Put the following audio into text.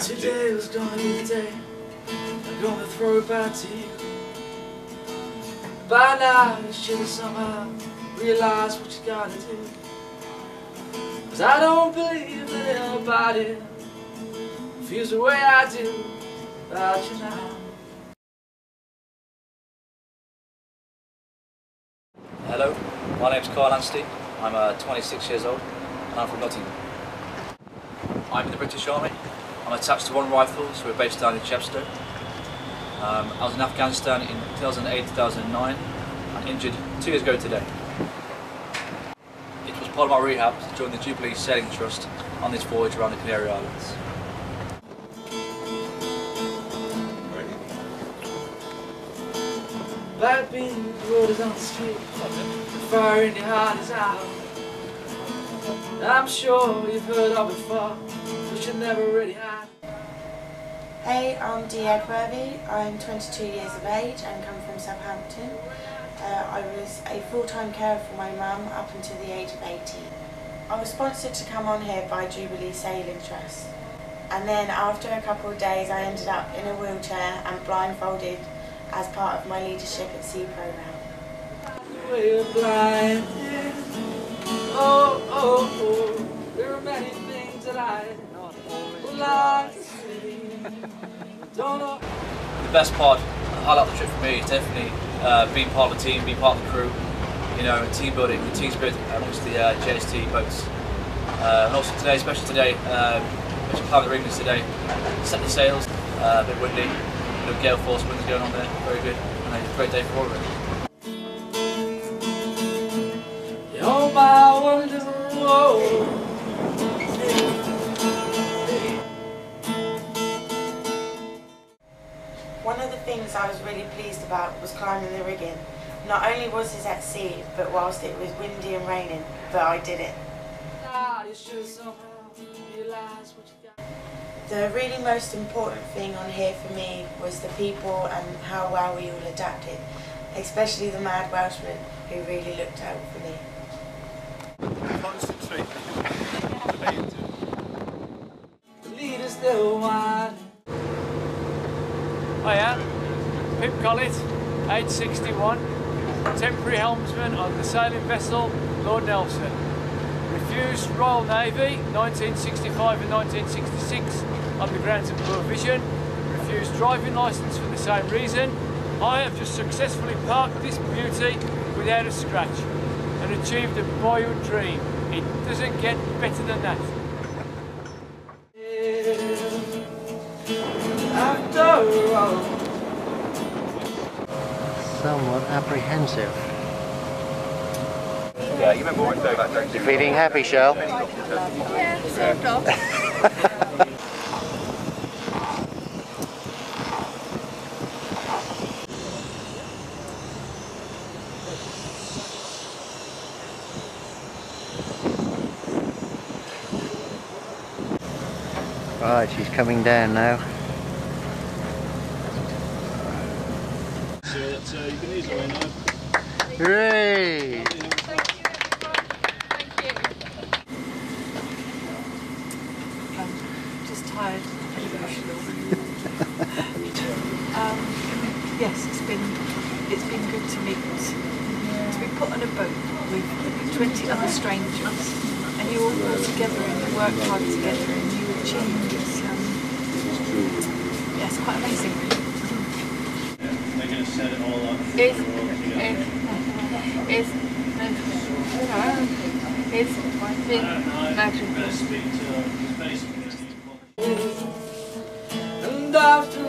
Anstey. Today was gonna be the day I'm gonna throw it back to you. By now you should have somehow realized what you gotta do. 'Cause I don't believe that anybody feels the way I do about you now. Hello, my name's Anstey. I'm 26 years old and I'm from Nottingham. I'm in the British Army. I'm attached to one rifle, so we're based down in Chepstow. I was in Afghanistan in 2008-2009 and injured 2 years ago today. It was part of my rehab to join the Jubilee Sailing Trust on this voyage around the Canary Islands. Black beans, road is on the street, the fire in your heart is out. I'm sure you've heard of it before, but you never really had. Hey, I'm Dee Edworthy. I'm 22 years of age and come from Southampton. I was a full-time carer for my mum up until the age of 18. I was sponsored to come on here by Jubilee Sailing Trust, and then after a couple of days I ended up in a wheelchair and blindfolded as part of my Leadership at Sea programme. We're blinded. Oh, there are many things that I would like to see. Don't know. The best part, the highlight of the trip for me is definitely being part of the team, being part of the crew, you know, team building, the team spirit amongst the JST boats. And also today, especially today, especially climbing the riggings today, set the sails, a bit windy, a little gale force winds going on there, very good, and a great day for all of it. You're my Wonderwall. One of the things I was really pleased about was climbing the rigging. Not only was it at sea, but whilst it was windy and raining, but I did it. The really most important thing on here for me was the people and how well we all adapted, especially the mad Welshman who really looked out for me. The leader's still wide. Hiya, Pip Collett, age 61, temporary helmsman on the sailing vessel Lord Nelson. Refused Royal Navy 1965 and 1966 on the grounds of poor vision. Refused driving licence for the same reason. I have just successfully parked this beauty without a scratch and achieved a boyhood dream. It doesn't get better than that. After all. Somewhat apprehensive. Yeah, you remember what back then? You feeling happy, Shell? Yeah, sort of. Right, she's coming down now. So you can ease away now. Hooray! Just tired and emotional. Yes, it's been good to meet, to be put on a boat with 20 other strangers, and you all go together and you work hard together and you achieve. It's quite amazing. They're going to set it all up. And after